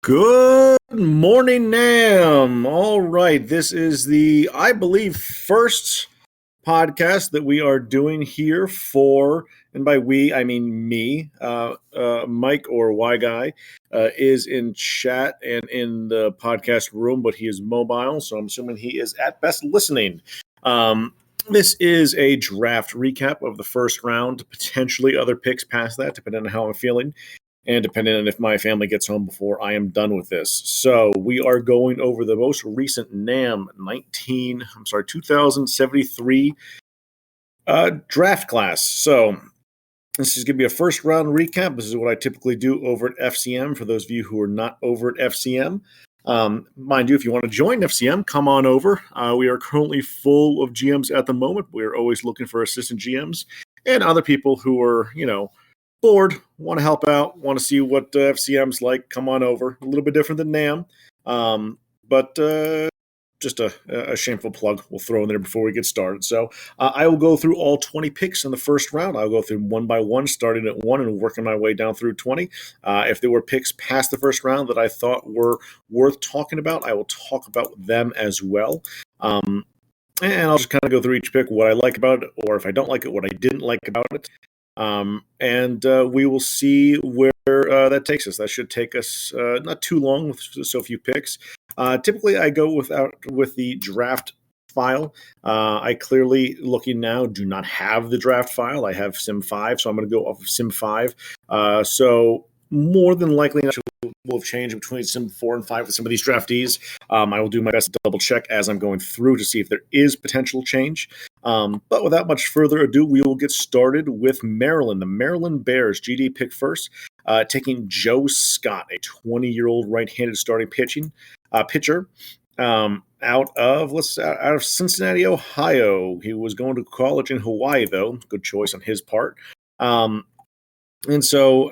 Good morning, Nam. All right, this is the, I believe, first podcast that we are doing here for, and by we, I mean me. Mike or Y Guy is in chat and in the podcast room, but he is mobile, so I'm assuming he is at best listening. This is a draft recap of the first round, potentially other picks past that, depending on how I'm feeling and depending on if my family gets home before I am done with this. So we are going over the most recent NAM 2073 draft class. So this is going to be a first round recap. This is what I typically do over at FCM for those of you who are not over at FCM. Mind you, if you want to join FCM, come on over. We are currently full of GMs at the moment. We're always looking for assistant GMs and other people who are, bored, want to help out, want to see what FCM's like, come on over. A little bit different than NAM, but just a shameful plug we'll throw in there before we get started. So I will go through all 20 picks in the first round. I'll go through one by one, starting at 1 and working my way down through 20. If there were picks past the first round that I thought were worth talking about, I will talk about them as well. And I'll just kind of go through each pick, what I like about it, or if I don't like it, what I didn't like about it. And we will see where that takes us. That should take us not too long with so few picks. Typically, I go with the draft file. I clearly, looking now, do not have the draft file. I have Sim 5, so I'm going to go off of Sim 5. So more than likely, will have changed between Sim 4 and 5 with some of these draftees. I will do my best to double check as I'm going through to see if there is potential change. But without much further ado, we will get started with Maryland. The Maryland Bears, GD pick first, taking Joe Scott, a 20-year-old right-handed starting pitcher. Out of Cincinnati, Ohio. He was going to college in Hawaii, though. Good choice on his part. And so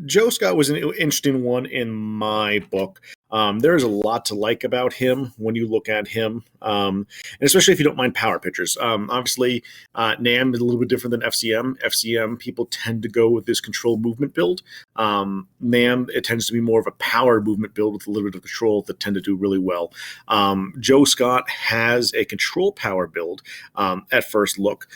Joe Scott was an interesting one in my book. There's a lot to like about him when you look at him, and especially if you don't mind power pitchers. Obviously, NAM is a little bit different than FCM. FCM, people tend to go with this control movement build. NAM, it tends to be more of a power movement build with a little bit of control that tend to do really well. Joe Scott has a control power build at first look.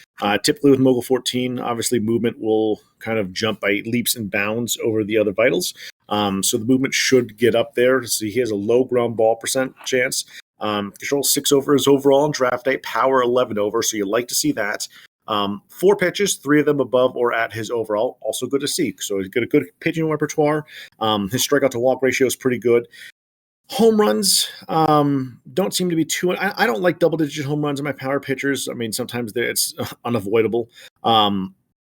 Typically with Mogul 14, obviously movement will kind of jump by leaps and bounds over the other vitals. So the movement should get up there. So he has a low ground ball percent chance. Control 6 over his overall in draft day, power 11 over. So you like to see that. 4 pitches, 3 of them above or at his overall. Also good to see. So he's got a good pitching repertoire. His strikeout to walk ratio is pretty good. Home runs don't seem to be too. I don't like double-digit home runs in my power pitchers. I mean, sometimes it's unavoidable.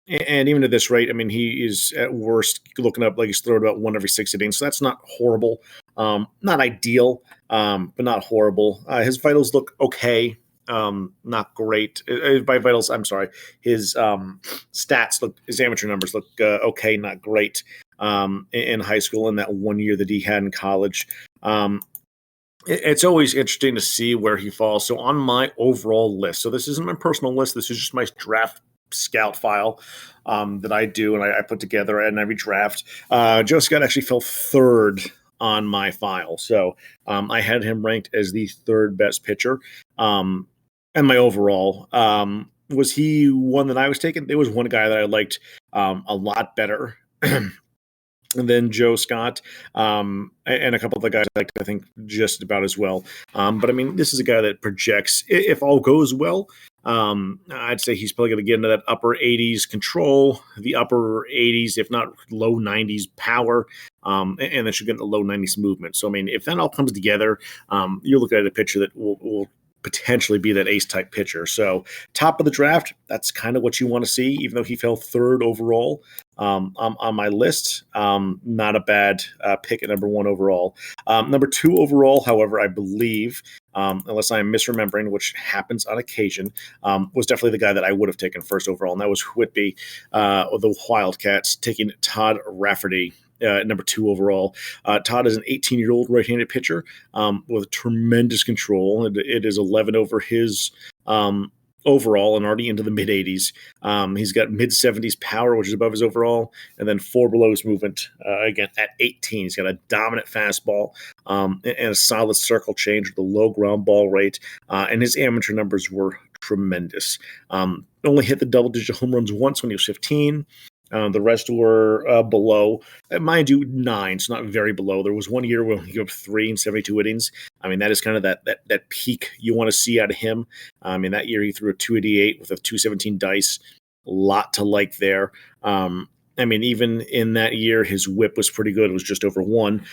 And even at this rate, I mean, he is at worst looking up like he's throwing about 1 every 6 innings. So that's not horrible. Not ideal, but not horrible. His vitals look okay. Not great. By vitals, I'm sorry. His stats look, his amateur numbers look okay, not great. In high school and that 1 year that he had in college. It's always interesting to see where he falls. So on my overall list, so this isn't my personal list, this is just my draft scout file that I do and I put together in every draft. Joe Scott actually fell 3rd on my file. So I had him ranked as the 3rd best pitcher. And my overall, was he one that I was taking? There was one guy that I liked a lot better than Joe Scott, and a couple of the guys I liked, I think, just about as well. But I mean, this is a guy that projects, if all goes well, I'd say he's probably going to get into that upper 80s control, the upper 80s, if not low 90s power, and then should get into low 90s movement. So, I mean, if that all comes together, you're looking at a pitcher that will potentially be that ace-type pitcher. So, top of the draft, that's kind of what you want to see, even though he fell 3rd overall. On my list, not a bad pick at number 1 overall. Number 2 overall, however, I believe, unless I'm misremembering, which happens on occasion, was definitely the guy that I would have taken first overall, and that was Whitby, the Wildcats, taking Todd Rafferty at number 2 overall. Todd is an 18-year-old right-handed pitcher with tremendous control. It is 11 over his overall and already into the mid 80s. He's got mid 70s power, which is above his overall, and then 4 below his movement. Again, at 18, he's got a dominant fastball and a solid circle change with a low ground ball rate. And his amateur numbers were tremendous. Only hit the double-digit home runs once when he was 15. The rest were below. Mind you, 9, so not very below. There was one year where he gave up 3 in 72 innings. I mean, that is kind of that peak you want to see out of him. I mean, that year he threw a 288 with a 217 dice. A lot to like there. I mean, even in that year, his whip was pretty good. It was just over 1.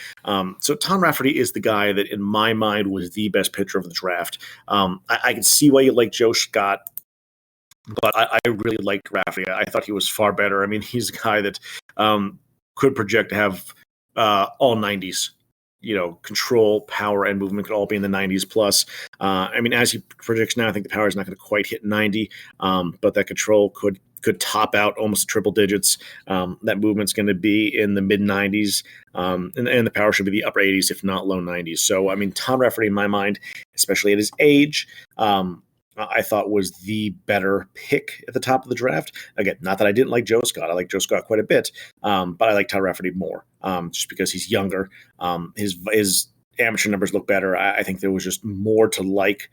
So Tom Rafferty is the guy that, in my mind, was the best pitcher of the draft. I can see why you like Joe Scott, but I really liked Rafferty. I thought he was far better. I mean, he's a guy that could project to have all 90s. Control, power, and movement could all be in the 90s plus. I mean, as he predicts now, I think the power is not going to quite hit 90, but that control could top out almost triple digits. That movement's going to be in the mid 90s, and the power should be the upper 80s, if not low 90s. So, I mean, Tom Rafferty, in my mind, especially at his age, I thought was the better pick at the top of the draft. Again, not that I didn't like Joe Scott. I like Joe Scott quite a bit, but I like Tom Rafferty more, just because he's younger. His amateur numbers look better. I think there was just more to like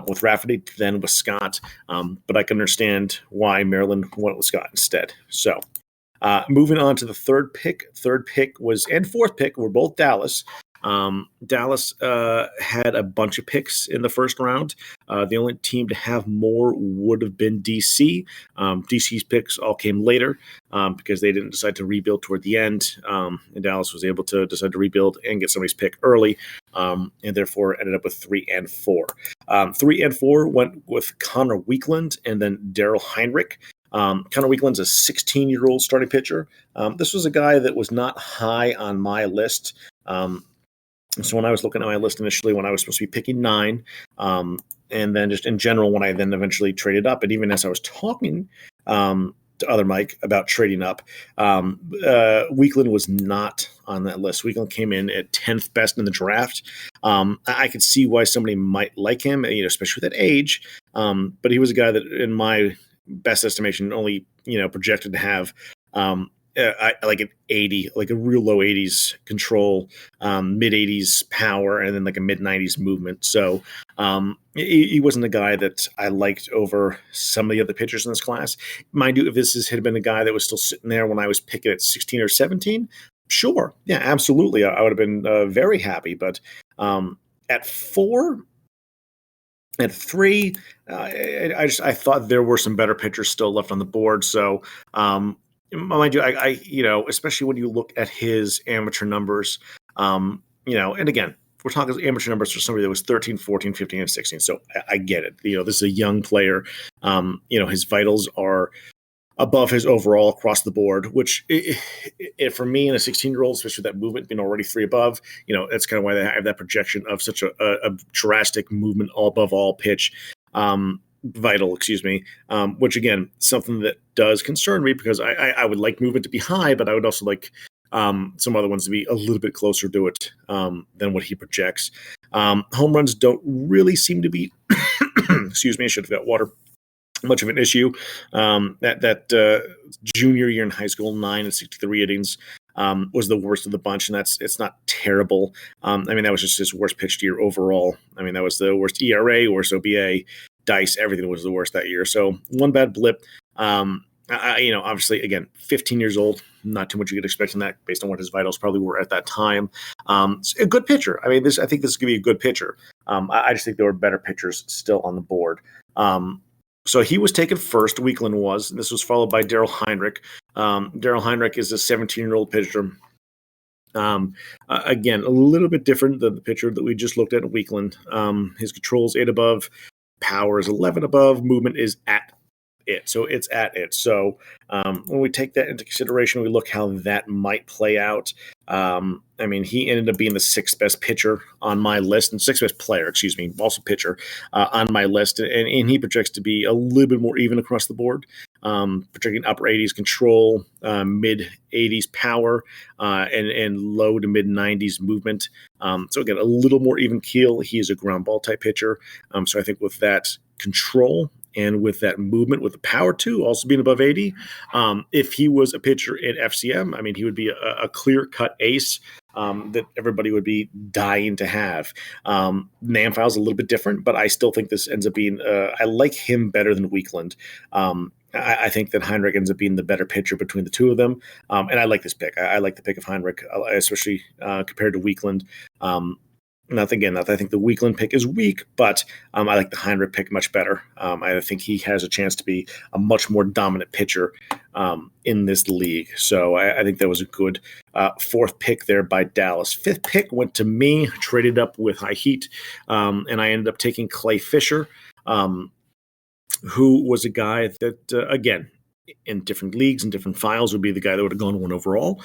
with Rafferty than with Scott, but I can understand why Maryland went with Scott instead. So moving on to the third pick. And fourth pick were both Dallas. Dallas had a bunch of picks in the first round. The only team to have more would have been DC. DC's picks all came later because they didn't decide to rebuild toward the end. And Dallas was able to decide to rebuild and get somebody's pick early, and therefore ended up with 3 and 4. 3 and 4 went with Connor Weekland and then Daryl Heinrich. Connor Weekland's a 16-year-old starting pitcher. This was a guy that was not high on my list. So when I was looking at my list initially, when I was supposed to be picking 9, and then just in general, when I then eventually traded up, and even as I was talking to other Mike about trading up, Weekland was not on that list. Weekland came in at 10th best in the draft. I could see why somebody might like him, especially with that age. But he was a guy that, in my best estimation, only projected to have like an 80, like a real low 80s control, mid 80s power, and then like a mid 90s movement. So he wasn't a guy that I liked over some of the other pitchers in this class. Mind you, if this had been a guy that was still sitting there when I was picking at 16 or 17, sure. Yeah, absolutely. I would have been very happy. But at 4, at 3, I thought there were some better pitchers still left on the board. So, mind you, I especially when you look at his amateur numbers, and again, we're talking amateur numbers for somebody that was 13, 14, 15, and 16. So I get it. This is a young player. His vitals are above his overall across the board, which for me and a 16-year-old, especially with that movement being already 3 above, that's kind of why they have that projection of such a drastic movement all above all pitch. Vital, which again, something that does concern me because I would like movement to be high, but I would also like some other ones to be a little bit closer to it than what he projects. Home runs don't really seem to be, I should have got water, much of an issue. That junior year in high school, 9 and 63 innings, was the worst of the bunch, and it's not terrible. That was just his worst pitched year overall. That was the worst ERA, worst OBA, dice, everything was the worst that year. So one bad blip. Obviously, again, 15 years old, not too much you could expect in that based on what his vitals probably were at that time. A good pitcher. I think this is going to be a good pitcher. I just think there were better pitchers still on the board. So he was taken first, Weekland was, and this was followed by Daryl Heinrich. Daryl Heinrich is a 17-year-old pitcher. Again, a little bit different than the pitcher that we just looked at in Weekland. His control is 8 above, power is 11 above, movement is at it. So it's at it. So when we take that into consideration, we look how that might play out. He ended up being the 6th best pitcher on my list, and 6th best player, also pitcher on my list. And he projects to be a little bit more even across the board, projecting upper 80s control, mid 80s power, and low to mid 90s movement. So again, a little more even keel. He is a ground ball type pitcher. So I think with that control and with that movement, with the power too, also being above 80. If he was a pitcher in FCM, I mean, he would be a clear-cut ace that everybody would be dying to have. Namfile is a little bit different, but I still think this ends up being, I like him better than Weakland. I think that Heinrich ends up being the better pitcher between the two of them. And I like this pick. I like the pick of Heinrich, especially compared to Weakland. Not that I think the Weakland pick is weak, but I like the Heinrich pick much better. I think he has a chance to be a much more dominant pitcher in this league. So I think that was a good fourth pick there by Dallas. Fifth pick went to me, traded up with High Heat, and I ended up taking Clay Fisher, who was a guy that, again, in different leagues and different files would be the guy that would have gone 1 overall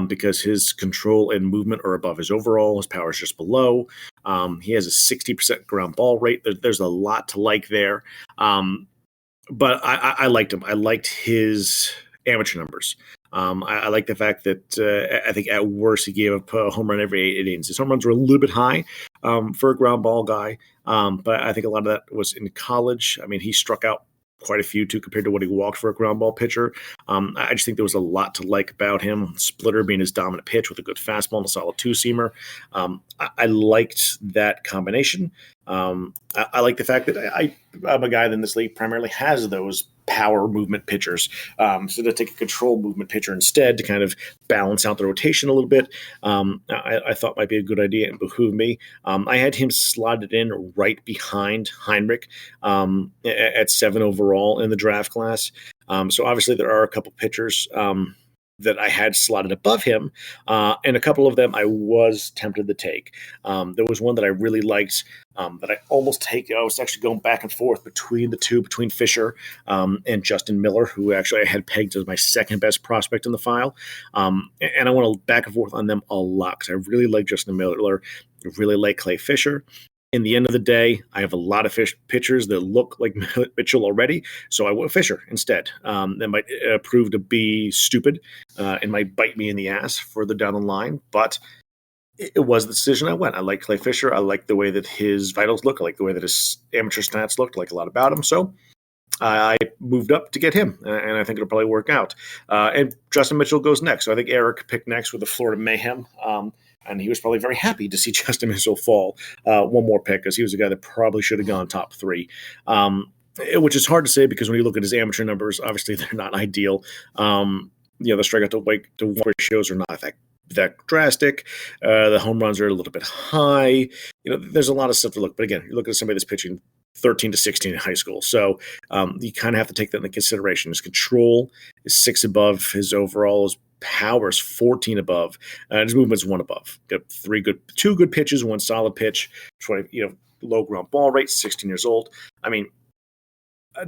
because his control and movement are above his overall. His power is just below. He has a 60% ground ball rate. There's a lot to like there. But I liked him. I liked his amateur numbers. I like the fact that I think at worst he gave up a home run every 8 innings. His home runs were a little bit high for a ground ball guy, but I think a lot of that was in college. I mean, he struck out quite a few too compared to what he walked for a ground ball pitcher. I just think there was a lot to like about him. Splitter being his dominant pitch with a good fastball and a solid two-seamer. I liked that combination. I like the fact that I'm a guy that in this league primarily has those power movement pitchers. So to take a control movement pitcher instead to kind of balance out the rotation a little bit, I thought might be a good idea and behoove me. I had him slotted in right behind Heinrich at 7 overall in the draft class. So obviously there are a couple pitchers that I had slotted above him, and a couple of them I was tempted to take. There was one that I really liked that I almost take. I was actually going back and forth between the two, between Fisher and Justin Miller, who actually I had pegged as my second best prospect in the file. And I want to back and forth on them a lot because I really like Justin Miller, I really like Clay Fisher. In the end of the day, I have a lot of pitchers that look like Mitchell already, so I went Fisher instead. That might prove to be stupid and might bite me in the ass further down the line, but it was the decision I went. I like Clay Fisher. I like the way that his vitals look. I like the way that his amateur stats looked. I like a lot about him, so I moved up to get him, and I think it'll probably work out. And Justin Mitchell goes next, so I think Eric picked next with the Florida Mayhem. And he was probably very happy to see Justin Mitchell fall one more pick because he was a guy that probably should have gone top 3, which is hard to say because when you look at his amateur numbers, obviously they're not ideal. The strikeout to walk ratios are not that drastic. The home runs are a little bit high. There's a lot of stuff to look. But again, you look at somebody that's pitching 13 to 16 in high school. So you kind of have to take that into consideration. His control is 6 above. His overall is power is 14 above, and his movement's 1 above. Got 2 good pitches, 1 solid pitch, 20, low ground ball rate, 16 years old. I mean,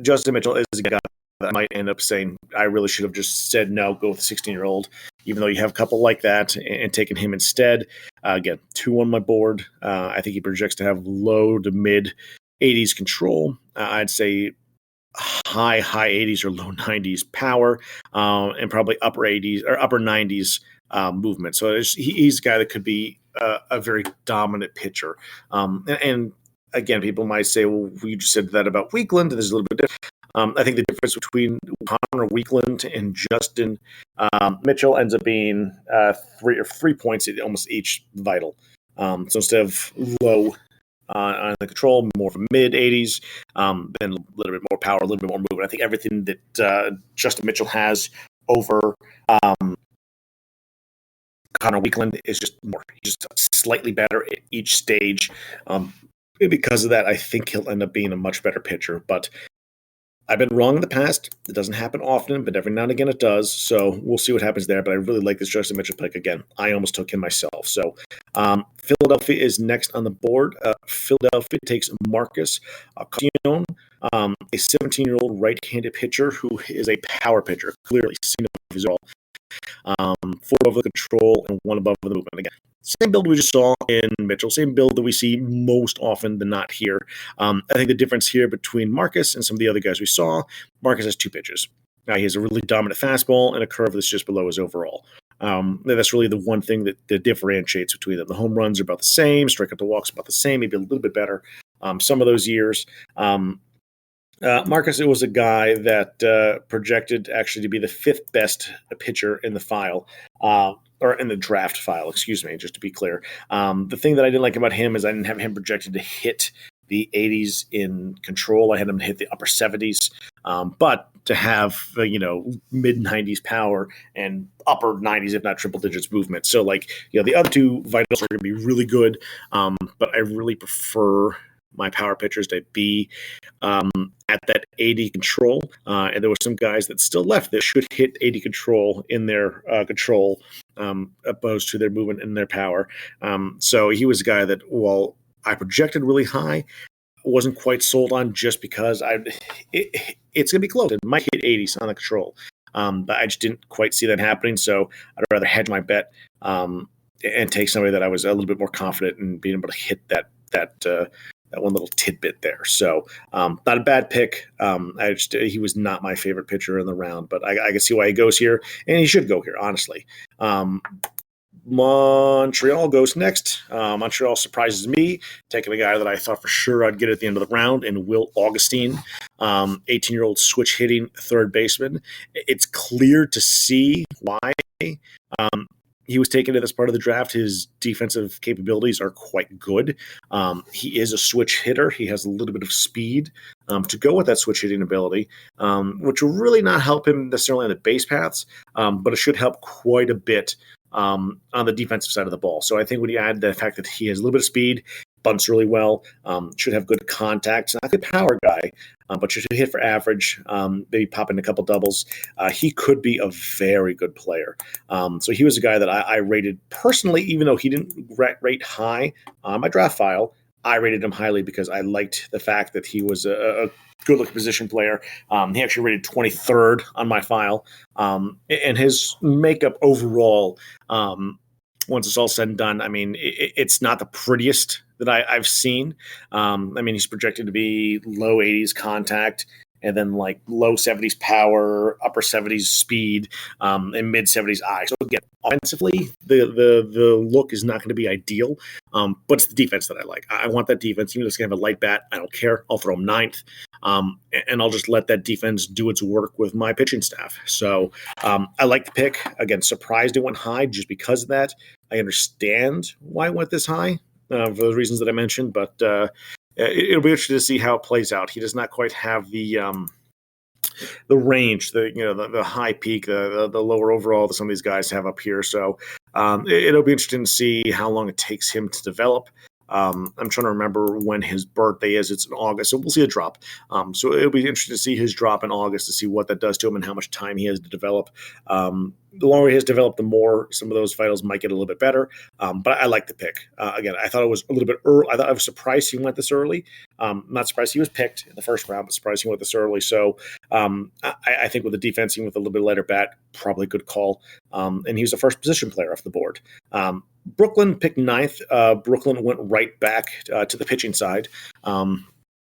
Justin Mitchell is a guy that might end up saying, I really should have just said no, go with a 16-year-old, even though you have a couple like that and taken him instead. Again, 2 on my board. I think he projects to have low to mid 80s control. I'd say high 80s or low 90s power, and probably upper 80s or upper 90s movement. So he's a guy that could be a very dominant pitcher. And again, people might say, well, we just said that about Weakland. There's a little bit different. I think the difference between Connor Weakland and Justin Mitchell ends up being 3 points at almost each vital. So instead of low on the control, more from mid 80s, then a little bit more power, a little bit more movement. I think everything that Justin Mitchell has over Connor Weakland is just more. He's just slightly better at each stage. Because of that, I think he'll end up being a much better pitcher. But I've been wrong in the past. It doesn't happen often, but every now and again it does. So we'll see what happens there. But I really like this Justin Mitchell pick again. I almost took him myself. So Philadelphia is next on the board. Philadelphia takes Marcus Accione, a 17-year-old right-handed pitcher who is a power pitcher. Clearly seen of his all. 4 above the control and 1 above the movement. Again, same build we just saw in Mitchell, same build that we see most often than not here. I think the difference here between Marcus and some of the other guys we saw, Marcus has 2 pitches. He has a really dominant fastball and a curve that's just below his overall. That's really the one thing that differentiates between them. The home runs are about the same, strikeout to walks about the same, maybe a little bit better some of those years. Marcus, it was a guy that projected actually to be the fifth best pitcher in the file, or in the draft file, excuse me, just to be clear. The thing that I didn't like about him is I didn't have him projected to hit the 80s in control. I had him to hit the upper 70s, but to have mid 90s power and upper 90s, if not triple digits movement. So the other two vitals are going to be really good, but I really prefer my power pitchers to be at that 80 control. And there were some guys that still left that should hit 80 control in their control, opposed to their movement and their power. So he was a guy that, while I projected really high, wasn't quite sold on, just because it's going to be close. It might hit 80s on the control. But I just didn't quite see that happening. So I'd rather hedge my bet and take somebody that I was a little bit more confident in being able to hit that one little tidbit there. So not a bad pick. He was not my favorite pitcher in the round, but I can see why he goes here, and he should go here, honestly. Montreal goes next. Montreal surprises me, taking a guy that I thought for sure I'd get at the end of the round in Will Augustine, 18-year-old switch hitting third baseman. It's clear to see why he was taken to this part of the draft. His defensive capabilities are quite good. He is a switch hitter. He has a little bit of speed to go with that switch hitting ability, which will really not help him necessarily on the base paths, but it should help quite a bit on the defensive side of the ball. So I think when you add the fact that he has a little bit of speed, bunts really well, should have good contact. Not a good power guy, but should hit for average, maybe pop in a couple doubles. He could be a very good player. So he was a guy that I rated personally, even though he didn't rate high on my draft file. I rated him highly because I liked the fact that he was a good-looking position player. He actually rated 23rd on my file. And his makeup overall, once it's all said and done, I mean, it's not the prettiest that I've seen. I mean, he's projected to be low 80s contact, and then like low 70s power, upper 70s speed, and mid 70s eye. So again, offensively, the look is not going to be ideal, but it's the defense that I like. I want that defense. Even if it's going to have a light bat, I don't care. I'll throw him ninth, and I'll just let that defense do its work with my pitching staff. So I like the pick. Again, surprised it went high just because of that. I understand why it went this high for the reasons that I mentioned, but it'll be interesting to see how it plays out. He does not quite have the range, the high peak, the lower overall that some of these guys have up here. So it'll be interesting to see how long it takes him to develop. I'm trying to remember when his birthday is. It's in August, so we'll see a drop. So it'll be interesting to see his drop in August to see what that does to him and how much time he has to develop. The longer he has developed, the more some of those vitals might get a little bit better. But I like the pick. Again, I thought it was a little bit early. I was surprised he went this early. Not surprised he was picked in the first round, but surprised he went this early. So I think with the defense, even with a little bit lighter bat, probably a good call. And he was the first position player off the board. Brooklyn picked ninth. Brooklyn went right back to the pitching side.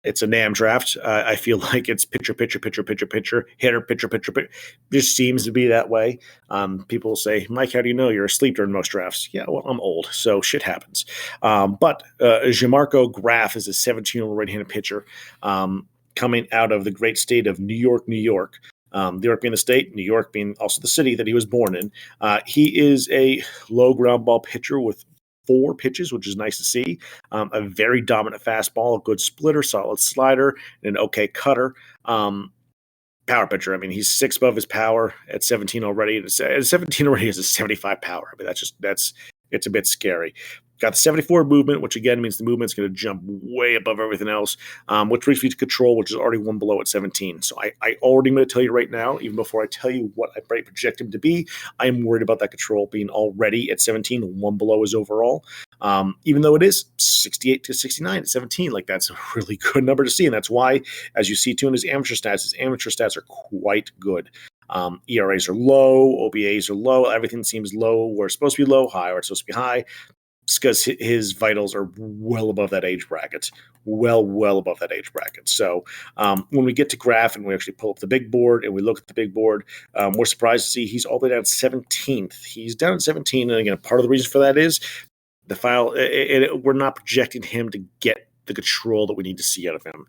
It's a NAM draft. I feel like it's pitcher, hitter, pitcher. Just seems to be that way. People say, Mike, how do you know? You're asleep during most drafts. Yeah, well, I'm old, so shit happens. But Gianmarco Graf is a 17-year-old right-handed pitcher coming out of the great state of New York, New York. New York being the state, New York being also the city that he was born in. He is a low ground ball pitcher with 4 pitches, which is nice to see. A very dominant fastball, a good splitter, solid slider, and an okay cutter. Power pitcher. I mean, he's 6 above his power at 17 already. At 17 already has a 75 power. I mean, it's a bit scary. Got the 74 movement, which again means the movement's going to jump way above everything else, which brings me to control, which is already one below at 17. So I already going to tell you right now, even before I tell you what I project him to be, I am worried about that control being already at 17, one below his overall. Even though it is 68 to 69 at 17, like that's a really good number to see. And that's why, as you see too in his amateur stats are quite good. ERAs are low, OBAs are low, everything seems low where it's supposed to be low, high where it's supposed to be high. Because his vitals are well above that age bracket, well above that age bracket. So when we get to Graf and we actually pull up the big board and we look at the big board, we're surprised to see he's all the way down 17th. He's down at 17, and again, part of the reason for that is the file. We're not projecting him to get the control that we need to see out of him.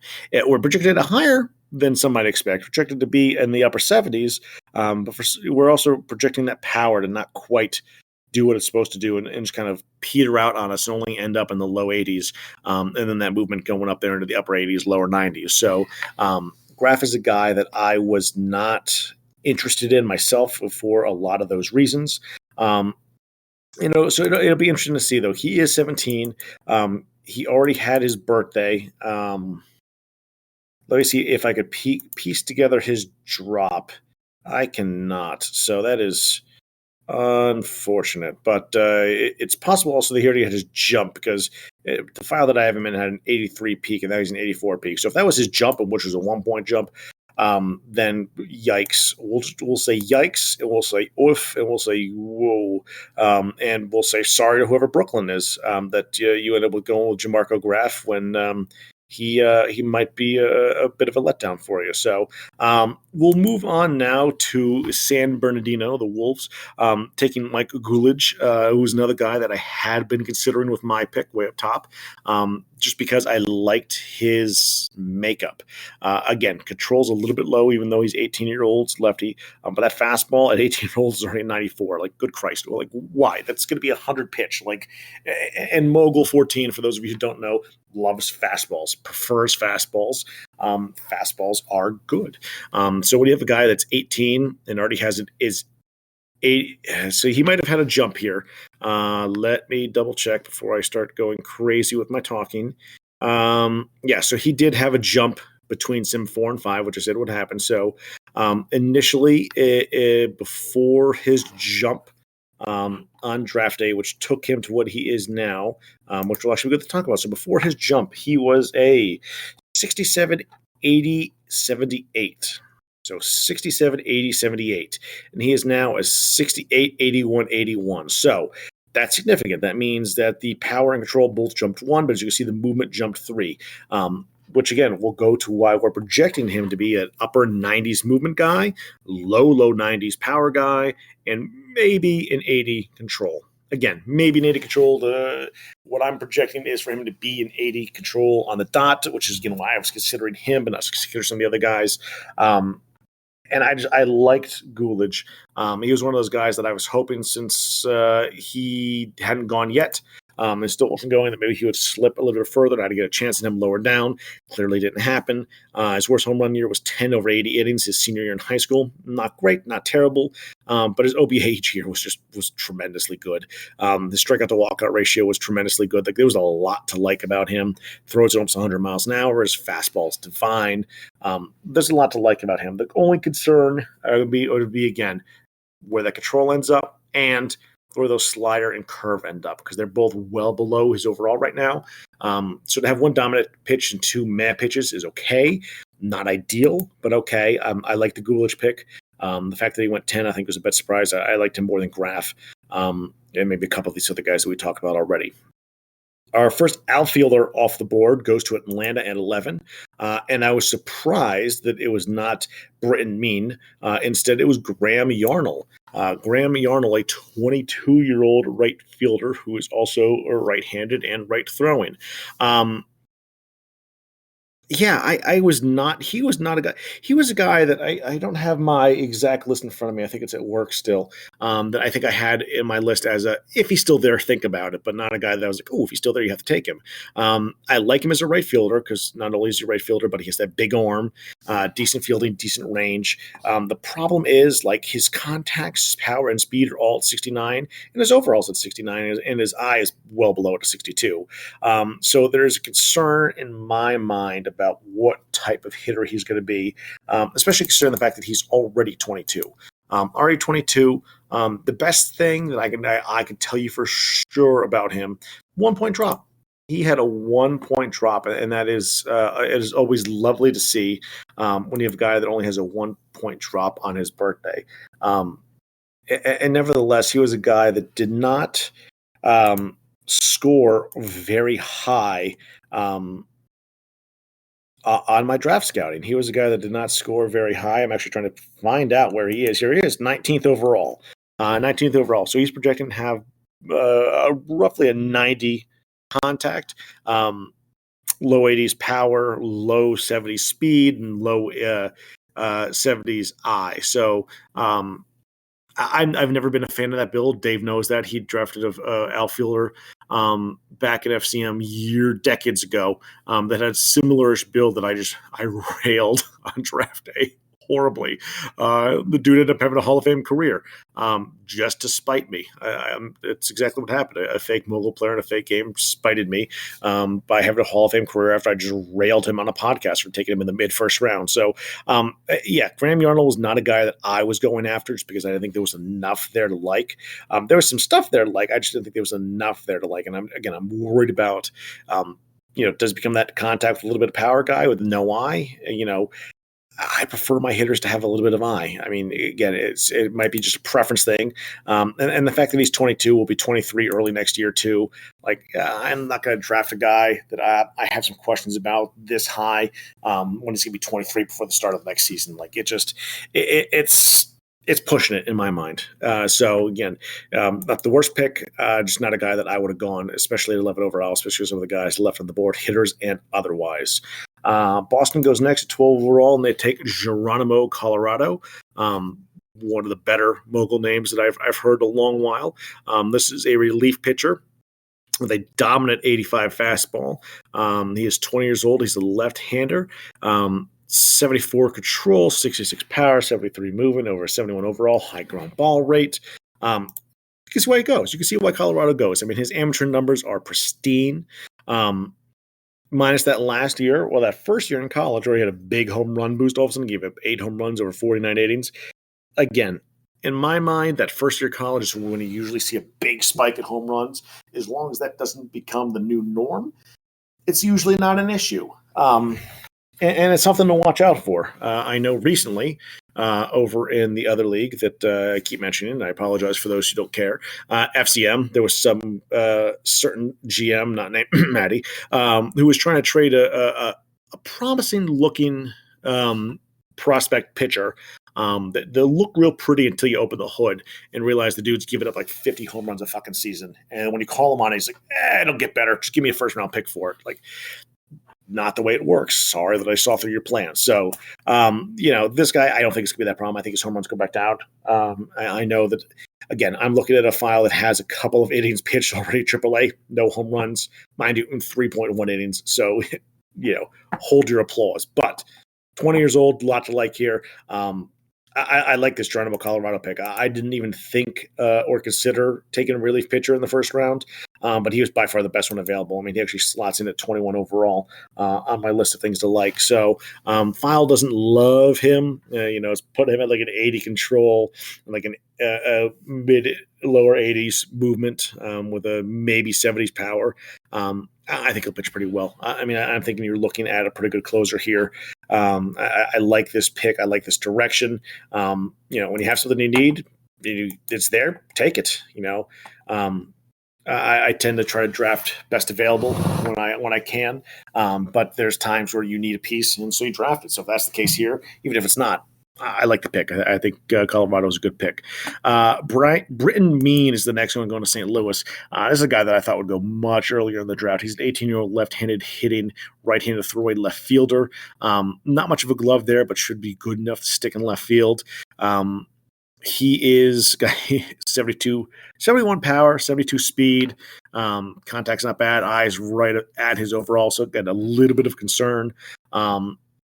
We're projecting it higher, than some might expect. Projected to be in the upper 70s, but we're also projecting that power to not quite do what it's supposed to do and just kind of peter out on us and only end up in the low 80s, and then that movement going up there into the upper 80s, lower 90s. So Graf is a guy that I was not interested in myself for a lot of those reasons. So it'll be interesting to see, though. He is 17. He already had his birthday. Let me see if I could piece together his drop. I cannot. So that is unfortunate, but it's possible also that he already had his jump, because the file that I have him in had an 83 peak, and now he's an 84 peak. So if that was his jump, which was a 1-point jump, then yikes. We'll say yikes, and we'll say oof, and we'll say whoa, and we'll say sorry to whoever Brooklyn is, that you end up with going with Jamarco Graf when he might be a bit of a letdown for you. So we'll move on now to San Bernardino, the Wolves, taking Mike Gulich, who's another guy that I had been considering with my pick way up top, just because I liked his makeup. Again, control's a little bit low, even though he's 18-year-old lefty, but that fastball at 18-year-olds is already 94. Like, good Christ. Like, why? That's going to be a 100 pitch. Like, and Mogul 14, for those of you who don't know, loves fastballs, prefers fastballs. Fastballs are good. So when you have a guy that's 18 and already has it, is 8, so he might have had a jump here. Let me double check before I start going crazy with my talking. So he did have a jump between Sim 4 and 5, which I said would happen. So initially, before his jump, on draft day, which took him to what he is now, which we'll actually be good to talk about. So before his jump, he was a 67, 80, 78. So 67, 80, 78. And he is now a 68, 81, 81. So that's significant. That means that the power and control both jumped 1, but as you can see, the movement jumped 3. Which again will go to why we're projecting him to be an upper 90s movement guy, low 90s power guy, and maybe an 80 control. Again, maybe an 80 control. What I'm projecting is for him to be an 80 control on the dot, which is why I was considering him, but not consider some of the other guys. And I liked Gulich. He was one of those guys that I was hoping, since he hadn't gone yet, and still wasn't going, that maybe he would slip a little bit further. I had to get a chance at him lower down. Clearly didn't happen. His worst home run year was 10 over 80 innings his senior year in high school. Not great, not terrible, but his OBH year was tremendously good. The strikeout to walkout ratio was tremendously good. Like, there was a lot to like about him. Throws almost 100 miles an hour. His fastball's divine. There's a lot to like about him. The only concern would be again where that control ends up and where those slider and curve end up, because they're both well below his overall right now. So to have one dominant pitch and 2 meh pitches is okay. Not ideal, but okay. I like the Gulich pick. The fact that he went 10, I think, was a bit surprise. I liked him more than Graf, and maybe a couple of these other guys that we talked about already. Our first outfielder off the board goes to Atlanta at 11, and I was surprised that it was not Britton Mean. Instead, it was Graham Yarnell. Graham Yarnell, a 22-year-old right fielder who is also right-handed and right-throwing. He was not a guy. He was a guy that I don't have my exact list in front of me. I think it's at work still. That I think I had in my list as if he's still there, think about it, but not a guy that I was like, oh, if he's still there, you have to take him. I like him as a right fielder, because not only is he a right fielder, but he has that big arm, decent fielding, decent range. The problem is, like, his contacts, his power, and speed are all at 69, and his overall's at 69, and his eye is well below it at 62. So there's a concern in my mind about what type of hitter he's going to be, especially considering the fact that he's already 22. Already 22. The best thing that I can tell you for sure about him, 1-point drop. He had a 1-point drop, and that is it is always lovely to see when you have a guy that only has a 1-point drop on his birthday. And nevertheless, he was a guy that did not score very high on my draft scouting. He was a guy that did not score very high. I'm actually trying to find out where he is. Here he is, 19th overall. 19th overall. So he's projecting to have roughly a 90 contact, low 80s power, low 70s speed, and low 70s eye. So I've never been a fan of that build. Dave knows that. He drafted a outfielder back at FCM decades ago that had a similar-ish build that I railed on draft day horribly. The dude ended up having a Hall of Fame career just to spite me. It's exactly what happened. A fake mogul player in a fake game spited me by having a Hall of Fame career after I just railed him on a podcast for taking him in the mid-first round. So, Graham Yarnall was not a guy that I was going after just because I didn't think there was enough there to like. There was some stuff there to like. I just didn't think there was enough there to like. And I'm worried about, does it become that contact with a little bit of power guy with no eye? I prefer my hitters to have a little bit of eye. I mean, again, it might be just a preference thing. And the fact that he's 22, will be 23 early next year too. Like, I'm not going to draft a guy that I have some questions about this high when he's going to be 23 before the start of the next season. Like, it's pushing it in my mind. So again, not the worst pick, just not a guy that I would have gone, especially at 11 overall, especially some of the guys left on the board, hitters and otherwise. Boston goes next at 12 overall, and they take Geronimo Colorado, one of the better mogul names that I've heard in a long while. This is a relief pitcher with a dominant 85 fastball. He is 20 years old. He's a left-hander. 74 control, 66 power, 73 movement, over 71 overall, high ground ball rate. You can see why he goes. You can see why Colorado goes. I mean, his amateur numbers are pristine. Minus that last year, that first year in college where he had a big home run boost, all of a sudden gave up 8 home runs over 49 innings. Again, in my mind, that first year of college is when you usually see a big spike in home runs. As long as that doesn't become the new norm, it's usually not an issue. And it's something to watch out for. I know recently over in the other league that I keep mentioning, and I apologize for those who don't care, FCM, there was some certain GM, not named Maddie, who was trying to trade a promising-looking prospect pitcher that look real pretty until you open the hood and realize the dude's giving up like 50 home runs a fucking season. And when you call him on, he's like, it'll get better. Just give me a first-round pick for it. Like, not the way it works. Sorry that I saw through your plan. So, this guy, I don't think it's going to be that problem. I think his home runs go back down. I know that, again, I'm looking at a file that has a couple of innings pitched already, AAA, no home runs, mind you, in 3.1 innings. So, hold your applause. But 20 years old, a lot to like here. I like this Geronimo Colorado pick. I didn't even think or consider taking a relief pitcher in the first round, but he was by far the best one available. I mean, he actually slots in at 21 overall on my list of things to like. So File doesn't love him. It's put him at like an 80 control, like a mid-lower 80s movement with a maybe 70s power. I think he'll pitch pretty well. I'm thinking you're looking at a pretty good closer here. I like this pick. I like this direction. When you have something you need, it's there. Take it. I tend to try to draft best available when I can, but there's times where you need a piece, and so you draft it. So if that's the case here, even if it's not, I like the pick. I think Colorado is a good pick. Britton Mean is the next one going to St. Louis. This is a guy that I thought would go much earlier in the draft. He's an 18-year-old left-handed hitting, right-handed throwaway left fielder. Not much of a glove there, but should be good enough to stick in left field. He is 71 power, 72 speed. Contact's not bad. Eyes right at his overall, so again, a little bit of concern.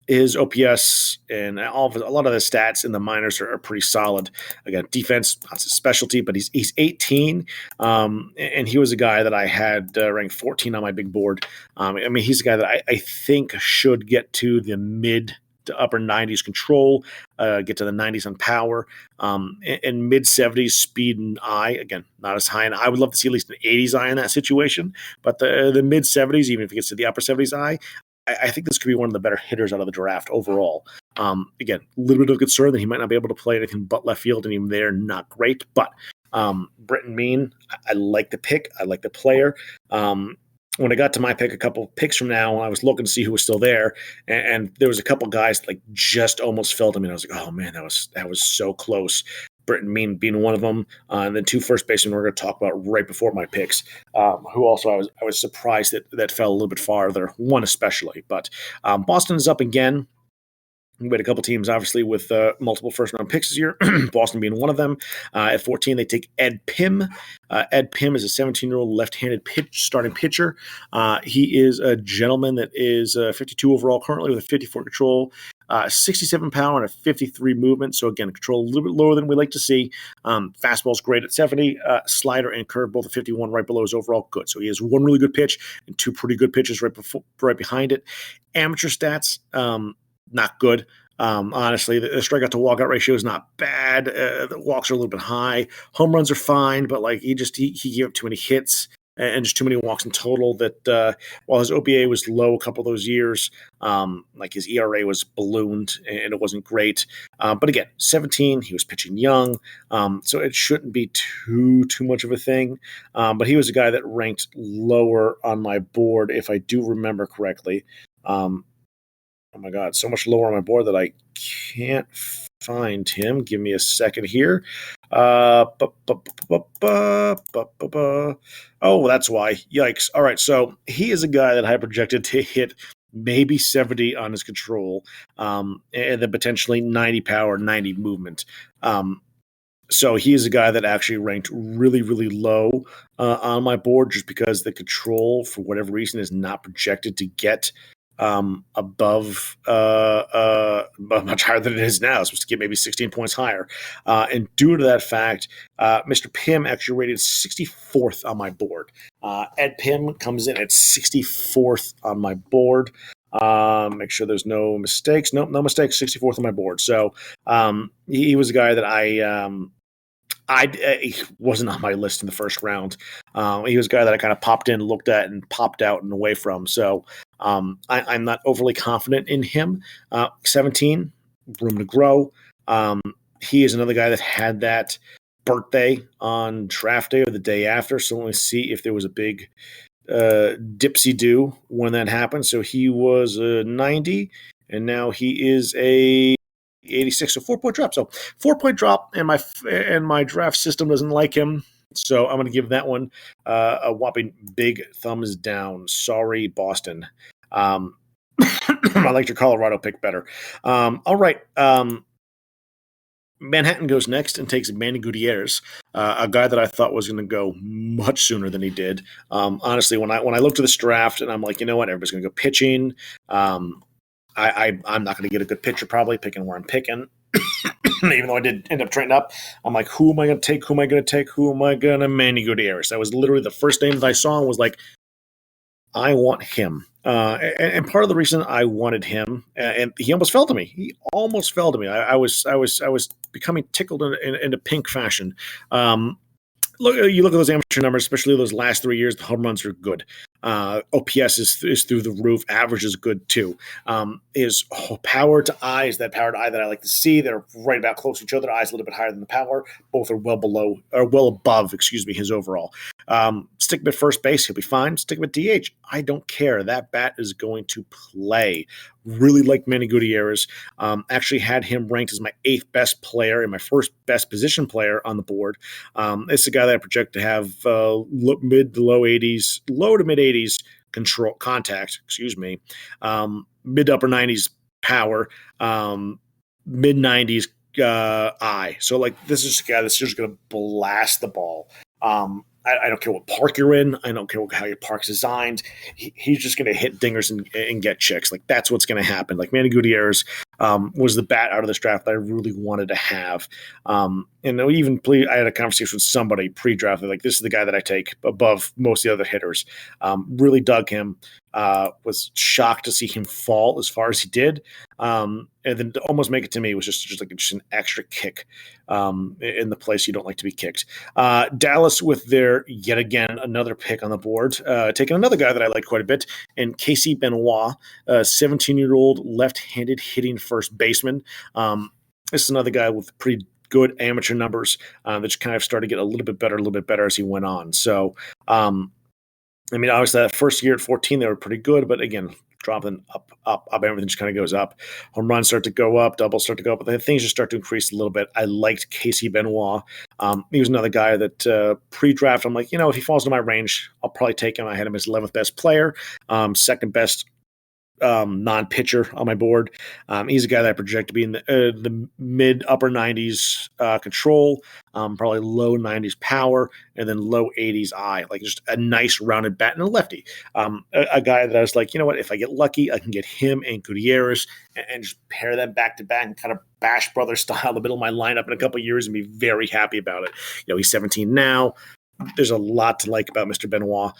His OPS and a lot of the stats in the minors are pretty solid. Again, defense, not his specialty, but he's 18, and he was a guy that I had ranked 14 on my big board. He's a guy that I think should get to the mid to upper 90s control, get to the 90s on power, and mid 70s speed and eye. Again, not as high, and I would love to see at least an 80s eye in that situation, but the mid 70s, even if it gets to the upper 70s eye, I think this could be one of the better hitters out of the draft overall. Again, a little bit of concern that he might not be able to play anything but left field, and even there, not great. But Britton Mean, I like the pick. I like the player. When I got to my pick a couple picks from now, I was looking to see who was still there, and there was a couple guys that, like, just almost filled him, and I was like, oh man, that was so close. Britton Mean being one of them, and then 2 first basemen we're going to talk about right before my picks, who also I was surprised that fell a little bit farther, one especially. But Boston is up again. We had a couple teams, obviously, with multiple first-round picks this year, Boston being one of them. At 14, they take Ed Pim. Ed Pim is a 17-year-old left-handed starting pitcher. He is a gentleman that is 52 overall currently with a 54 control, 67 power, and a 53 movement. So, again, control a little bit lower than we like to see. Fastball's great at 70. Slider and curve, both at 51, right below his overall good. So he has one really good pitch and 2 pretty good pitches right behind it. Amateur stats, not good. Honestly, the strikeout to walkout ratio is not bad. The walks are a little bit high. Home runs are fine, but like he gave up too many hits and just too many walks in total. That while his OPA was low a couple of those years, like his ERA was ballooned and it wasn't great. But again, 17, he was pitching young, so it shouldn't be too much of a thing. But he was a guy that ranked lower on my board, if I do remember correctly. Oh my God, so much lower on my board that I can't find him. Give me a second here. Oh, that's why. Yikes. All right, so he is a guy that I projected to hit maybe 70 on his control, and then potentially 90 power, 90 movement. So he is a guy that actually ranked really, really low on my board just because the control, for whatever reason, is not projected to get above much higher than it is now. It's supposed to get maybe 16 points higher. And due to that fact, Mr. Pim actually rated 64th on my board. Ed Pim comes in at 64th on my board. Make sure there's no mistakes. Nope, no mistakes. 64th on my board. So he was a guy that he wasn't on my list in the first round. He was a guy that I kind of popped in, looked at, and popped out and away from. So I'm not overly confident in him. 17, room to grow. He is another guy that had that birthday on draft day or the day after. So let me see if there was a big dipsy-do when that happened. So he was a 90, and now he is a 86, so 4-point drop. So 4-point drop, and my draft system doesn't like him. So I'm going to give that one a whopping big thumbs down. Sorry, Boston. I liked your Colorado pick better. All right. Manhattan goes next and takes Manny Gutierrez, a guy that I thought was going to go much sooner than he did. Honestly, when I looked at this draft and I'm like, you know what, everybody's going to go pitching. I'm not going to get a good pitcher probably picking where I'm picking. Even though I did end up trading up, I'm like, who am I going to take? Who am I going to take? Who am I going to Manny Gutierrez? That was literally the first name that I saw and was like, I want him. And part of the reason I wanted him, and he almost fell to me. He almost fell to me. I was becoming tickled in a pink fashion. You look at those amateur numbers, especially those last 3 years. The home runs are good. OPS is through the roof. Average is good too. His power to eye is that power to eye that I like to see. They're right about close to each other. Eyes a little bit higher than the power. Both are well above. His overall. Stick him at first base, he'll be fine. Stick him at DH. I don't care. That bat is going to play. Really liked Manny Gutierrez. Actually had him ranked as my 8th best player and my first best position player on the board. It's a guy that I project to have mid to mid 80s control contact. Mid to upper 90s power. Mid 90s eye. So like this is a guy that's just going to blast the ball. I don't care what park you're in. I don't care how your park's designed. He's just going to hit dingers and get chicks. Like that's what's going to happen. Like Manny Gutierrez was the bat out of this draft that I really wanted to have. And I had a conversation with somebody pre-draft. Like this is the guy that I take above most of the other hitters. Really dug him. Was shocked to see him fall as far as he did. And then to almost make it to me was just an extra kick in the place you don't like to be kicked. Dallas with their, yet again, another pick on the board, taking another guy that I like quite a bit, and Casey Benoit, a 17-year-old left-handed hitting first baseman. This is another guy with pretty good amateur numbers that just kind of started to get a little bit better as he went on. So, obviously that first year at 14, they were pretty good, but again, drop, then up. Everything just kind of goes up. Home runs start to go up, doubles start to go up, but then things just start to increase a little bit. I liked Casey Benoit. He was another guy that pre-draft, I'm like, if he falls into my range, I'll probably take him. I had him as 11th best player, second best non-pitcher on my board. He's a guy that I project to be in the mid upper 90s control, probably low 90s power, and then low 80s eye. Like just a nice rounded bat and a lefty. A guy that I was like, you know what? If I get lucky, I can get him and Gutierrez and just pair them back to back and kind of Bash Brothers style the middle of my lineup in a couple of years and be very happy about it. He's 17 now. There's a lot to like about Mr. Benoit.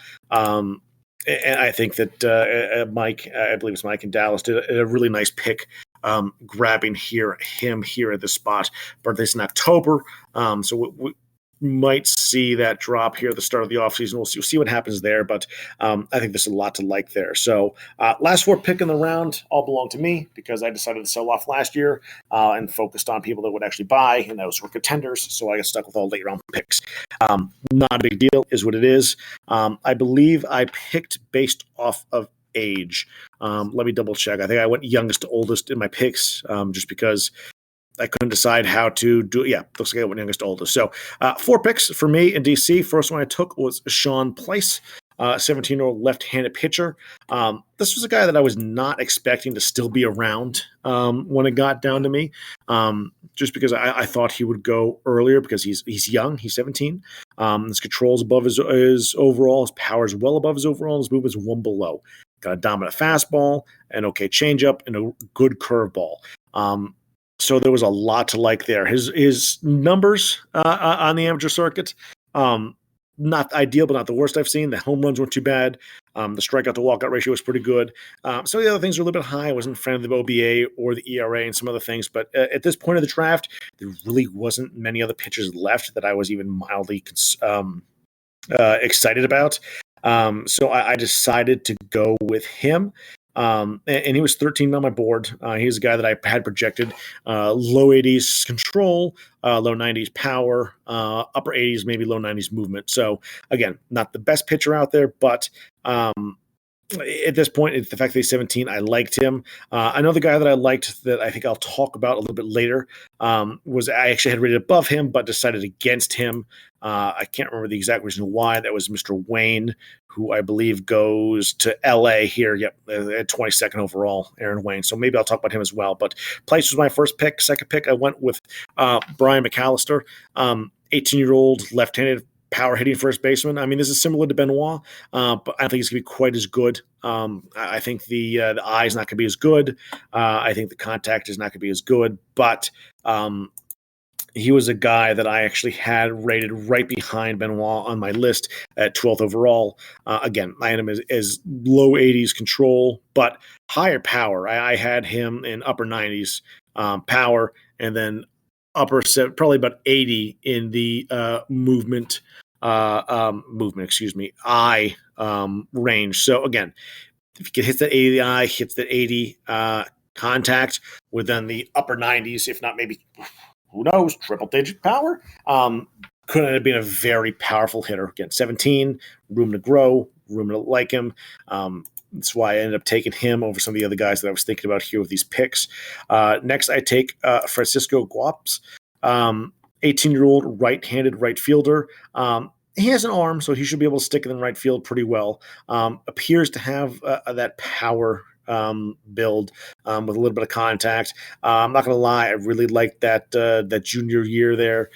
And I think that Mike, I believe it's Mike in Dallas, did a really nice pick, grabbing him here at the spot. Birthday's in October, so we might see that drop here at the start of the offseason. We'll see what happens there, but I think there's a lot to like there. So last 4 pick in the round all belong to me because I decided to sell off last year and focused on people that would actually buy, and those were contenders, so I got stuck with all late round picks. Not a big deal is what it is. I believe I picked based off of age. Let me double check. I think I went youngest to oldest in my picks just because I couldn't decide how to do it. Yeah, looks like I went youngest to oldest. So 4 picks for me in DC. First one I took was Sean Place, 17-year-old left-handed pitcher. This was a guy that I was not expecting to still be around when it got down to me, just because I thought he would go earlier because he's young. He's 17. His control is above his overall. His power is well above his overall. His movement is 1 below. Got a dominant fastball, an okay changeup, and a good curveball. So there was a lot to like there. His numbers on the amateur circuit, not ideal, but not the worst I've seen. The home runs weren't too bad. The strikeout to walkout ratio was pretty good. Some of the other things were a little bit high. I wasn't a fan of the OBA or the ERA and some other things. But at this point of the draft, there really wasn't many other pitchers left that I was even mildly excited about. So I decided to go with him. And he was 13 on my board. He's a guy that I had projected low 80s control, low 90s power, upper 80s, maybe low 90s movement. So, again, not the best pitcher out there, but at this point, the fact that he's 17, I liked him. Another guy that I liked that I think I'll talk about a little bit later was I actually had rated above him, but decided against him. I can't remember the exact reason why. That was Mr. Wayne, who I believe goes to LA here. Yep, at 22nd overall, Aaron Wayne. So maybe I'll talk about him as well. But Place was my first pick. Second pick, I went with Brian McAllister, 18-year-old left-handed power hitting first baseman. I mean, this is similar to Benoit, but I don't think it's going to be quite as good. I think the eye is not going to be as good. I think the contact is not going to be as good, but he was a guy that I actually had rated right behind Benoit on my list at 12th overall. Again, I had him as low 80s control, but higher power. I had him in upper 90s power, and then probably about 80 in the movement, eye range. So again, if he hits that 80 the eye, hits that 80 contact within the upper 90s, if not maybe, who knows, triple digit power, could end up being a very powerful hitter. Again, 17, room to grow, room to like him. That's why I ended up taking him over some of the other guys that I was thinking about here with these picks. Next, I take Francisco Guaps, 18-year-old right-handed right fielder. He has an arm, so he should be able to stick in the right field pretty well. Appears to have that power build with a little bit of contact. I'm not going to lie, I really liked that junior year there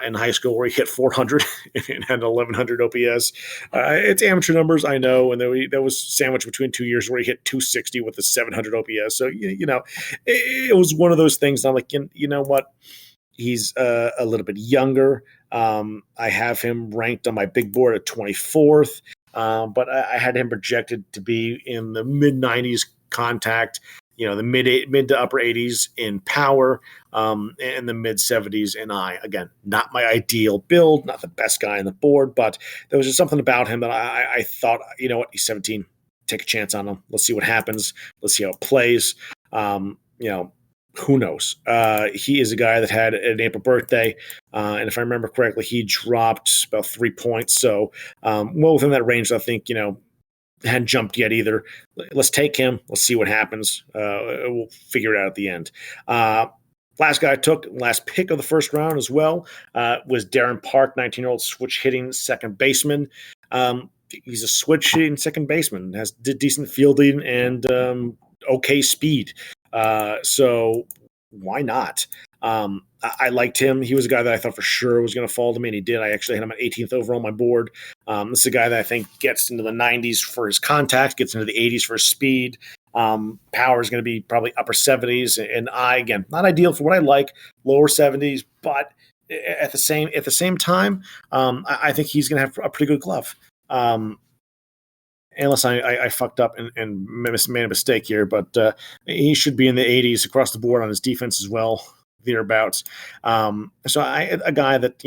in high school where he hit 400 and had 1,100 OPS. It's amateur numbers, I know, and that was sandwiched between 2 years where he hit 260 with a 700 OPS. So, it was one of those things. I'm like, you know what? He's a little bit younger. I have him ranked on my big board at 24th. But I had him projected to be in the mid 90s contact, the mid to upper 80s in power, and the mid 70s in eye. Again, not my ideal build, not the best guy on the board, but there was just something about him that I thought, he's 17, take a chance on him. Let's see what happens. Let's see how it plays. Who knows? He is a guy that had an April birthday, and if I remember correctly, he dropped about 3 points. So, well within that range, I think, hadn't jumped yet either. Let's take him. Let's see what happens. We'll figure it out at the end. Last guy I took, last pick of the first round as well, was Darren Park, 19-year-old switch hitting second baseman. He's a switch hitting second baseman, has decent fielding and okay speed. So why not? I liked him. He was a guy that I thought for sure was going to fall to me, and he did. I actually had him at 18th overall on my board. This is a guy that I think gets into the 90s for his contact, gets into the 80s for his speed. Power is going to be probably upper 70s, and again, not ideal for what I like, lower 70s, but at the same time, I think he's going to have a pretty good glove. Unless I fucked up and made a mistake here, but he should be in the 80s across the board on his defense as well, thereabouts. So a guy that,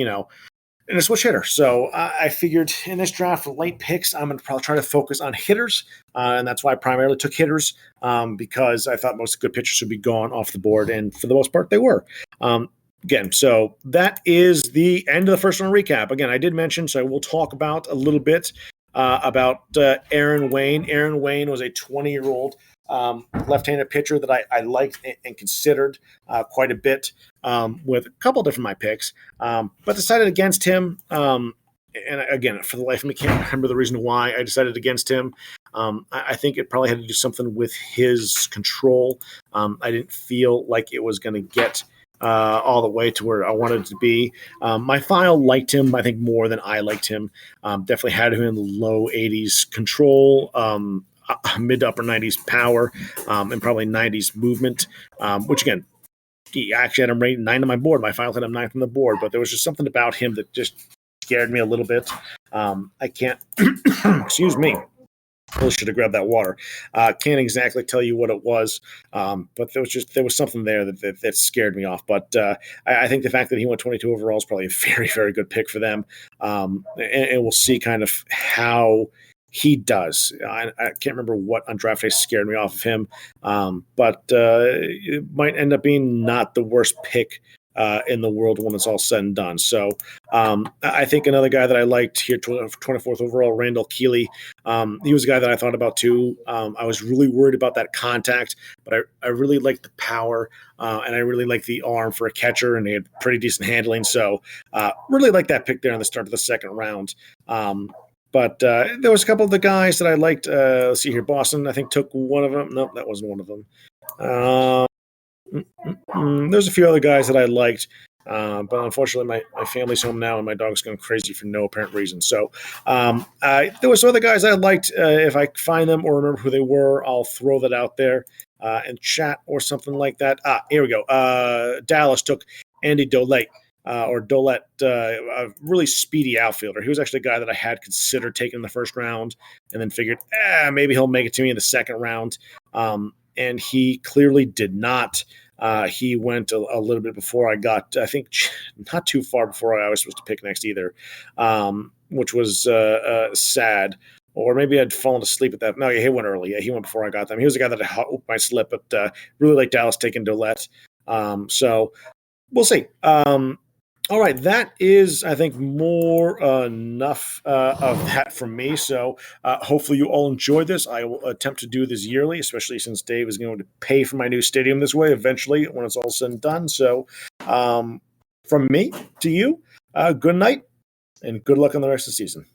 and a switch hitter. So I figured in this draft for late picks, I'm going to probably try to focus on hitters. And that's why I primarily took hitters because I thought most good pitchers would be gone off the board. And for the most part, they were. Again, so that is the end of the first round recap. Again, I did mention, so we'll talk about a little bit about Aaron Wayne. Aaron Wayne was a 20-year-old left-handed pitcher that I liked and considered quite a bit with a couple different my picks, but decided against him. And again, for the life of me, can't remember the reason why I decided against him. I think it probably had to do something with his control. I didn't feel like it was going to get all the way to where I wanted it to be. My file liked him, I think, more than I liked him. Definitely had him in the low 80s control, mid to upper 90s power, and probably 90s movement, which again, he actually had him rated 9 on my board. My file had him 9th on the board, but there was just something about him that just scared me a little bit. I can't, excuse me. Really should have grabbed that water. Can't exactly tell you what it was, but there was something there that scared me off. But I think the fact that he went 22 overall is probably a very, very good pick for them, and we'll see kind of how he does. I can't remember what on draft day scared me off of him, but it might end up being not the worst pick in the world when it's all said and done. So I think another guy that I liked here, 24th overall, Randall Keeley. He was a guy that I thought about too. I was really worried about that contact, but I really liked the power and I really liked the arm for a catcher, and he had pretty decent handling. So really liked that pick there on the start of the second round. But there was a couple of the guys that I liked. Let's see here. Boston, I think, took one of them. Nope, that wasn't one of them. There's a few other guys that I liked, but unfortunately my family's home now and my dog's going crazy for no apparent reason. So there were some other guys I liked. If I find them or remember who they were, I'll throw that out there in chat or something like that. Here we go. Dallas took Andy Dolet. A really speedy outfielder. He was actually a guy that I had considered taking in the first round and then figured, maybe he'll make it to me in the second round. And he clearly did not. He went a little bit before I got, I think, not too far before I was supposed to pick next either, which was sad. Or maybe I'd fallen asleep at that. No, he went early. Yeah, he went before I got them. He was a guy that I hoped might slip, but really like Dallas taking Dolet. So we'll see. All right, that is, I think, more enough of that from me. So hopefully you all enjoyed this. I will attempt to do this yearly, especially since Dave is going to pay for my new stadium this way eventually when it's all said and done. So from me to you, good night and good luck on the rest of the season.